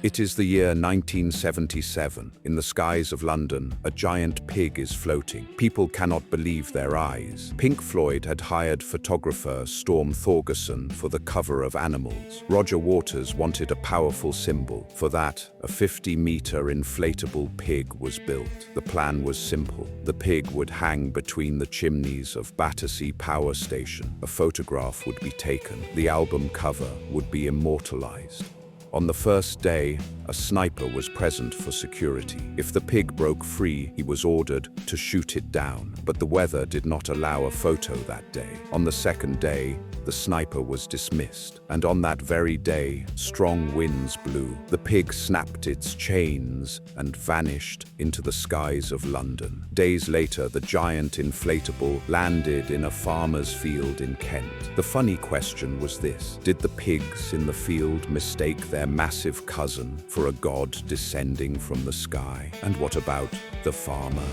It is the year 1977. In the skies of London, a giant pig is floating. People cannot believe their eyes. Pink Floyd had hired photographer Storm Thorgerson for the cover of Animals. Roger Waters wanted a powerful symbol. For that, a 50-meter inflatable pig was built. The plan was simple. The pig would hang between the chimneys of Battersea Power Station. A photograph would be taken. The album cover would be immortalized. On the first day, a sniper was present for security. If the pig broke free, he was ordered to shoot it down. But the weather did not allow a photo that day. On the second day, the sniper was dismissed. And on that very day, strong winds blew. The pig snapped its chains and vanished into the skies of London. Days later, the giant inflatable landed in a farmer's field in Kent. The funny question was this: did the pigs in the field mistake their massive cousin for a god descending from the sky? And what about the farmer?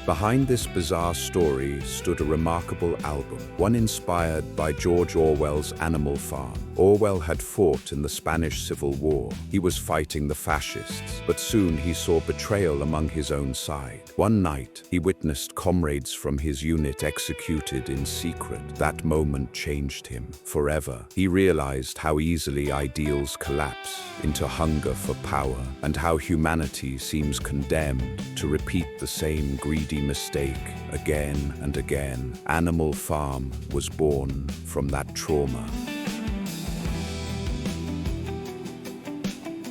Behind this bizarre story stood a remarkable album, one inspired by George Orwell's Animal Farm. Orwell had fought in the Spanish Civil War. He was fighting the fascists, but soon he saw betrayal among his own side. One night, he witnessed comrades from his unit executed in secret. That moment changed him forever. He realized how easily ideals collapse into hunger for power, and how humanity seems condemned to repeat the same greedy mistake again and again. Animal Farm was born from that trauma.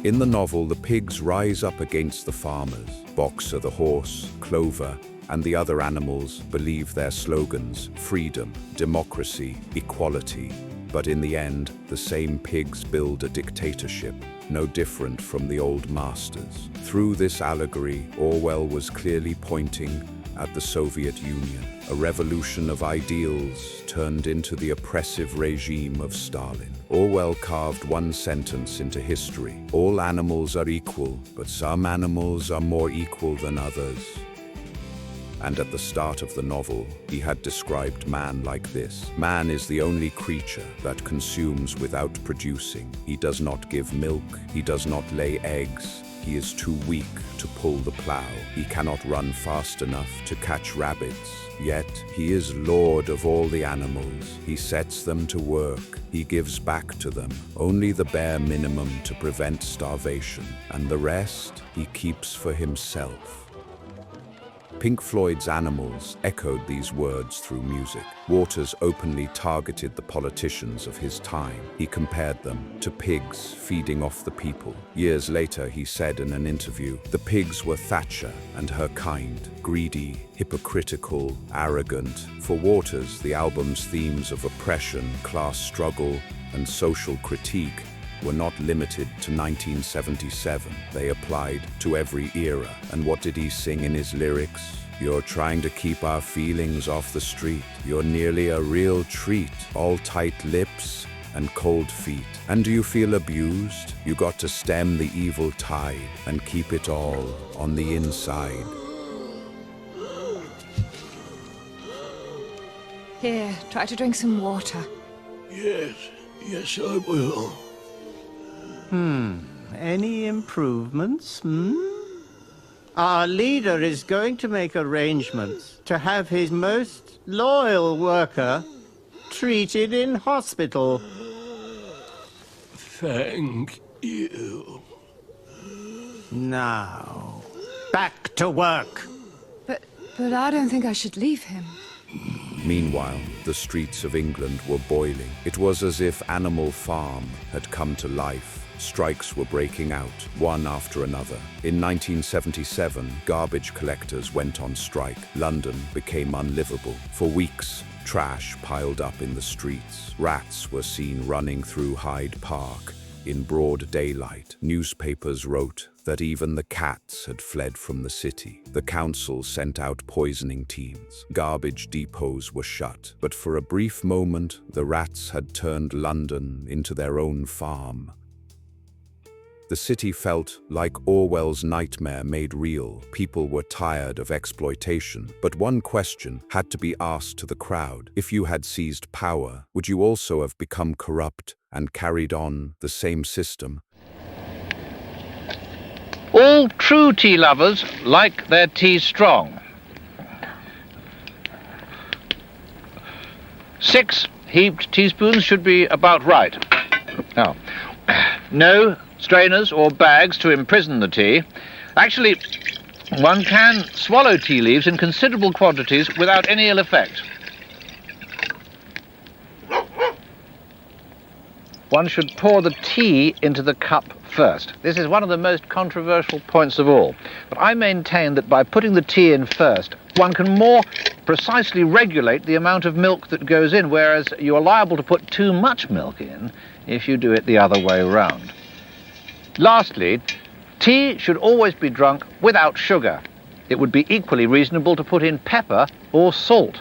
In the novel, the pigs rise up against the farmers. Boxer the horse, Clover, and the other animals believe their slogans: freedom, democracy, equality. But in the end, the same pigs build a dictatorship, no different from the old masters. Through this allegory, Orwell was clearly pointing at the Soviet Union. A revolution of ideals turned into the oppressive regime of Stalin. Orwell carved one sentence into history: all animals are equal, but some animals are more equal than others. And at the start of the novel, he had described man like this: man is the only creature that consumes without producing. He does not give milk, he does not lay eggs. He is too weak to pull the plow. He cannot run fast enough to catch rabbits. Yet he is lord of all the animals. He sets them to work. He gives back to them only the bare minimum to prevent starvation, and the rest he keeps for himself. Pink Floyd's Animals echoed these words through music. Waters openly targeted the politicians of his time. He compared them to pigs feeding off the people. Years later, he said in an interview, "The pigs were Thatcher and her kind, greedy, hypocritical, arrogant." For Waters, the album's themes of oppression, class struggle, and social critique were not limited to 1977. They applied to every era. And what did he sing in his lyrics? You're trying to keep our feelings off the street. You're nearly a real treat. All tight lips and cold feet. And do you feel abused? You got to stem the evil tide and keep it all on the inside. Here, try to drink some water. Yes, I will. Any improvements, Our leader is going to make arrangements to have his most loyal worker treated in hospital. Thank you. Now, back to work. But I don't think I should leave him. Meanwhile, the streets of England were boiling. It was as if Animal Farm had come to life. Strikes were breaking out, one after another. In 1977, garbage collectors went on strike. London became unlivable. For weeks, trash piled up in the streets. Rats were seen running through Hyde Park in broad daylight. Newspapers wrote that even the cats had fled from the city. The council sent out poisoning teams. Garbage depots were shut. But for a brief moment, the rats had turned London into their own farm. The city felt like Orwell's nightmare made real. People were tired of exploitation. But one question had to be asked to the crowd. If you had seized power, would you also have become corrupt and carried on the same system? All true tea lovers like their tea strong. 6 heaped teaspoons should be about right. Now, no strainers or bags to imprison the tea. Actually, one can swallow tea leaves in considerable quantities without any ill effect. One should pour the tea into the cup first. This is one of the most controversial points of all. But I maintain that by putting the tea in first, one can more precisely regulate the amount of milk that goes in, whereas you are liable to put too much milk in if you do it the other way round. Lastly, tea should always be drunk without sugar. It would be equally reasonable to put in pepper or salt.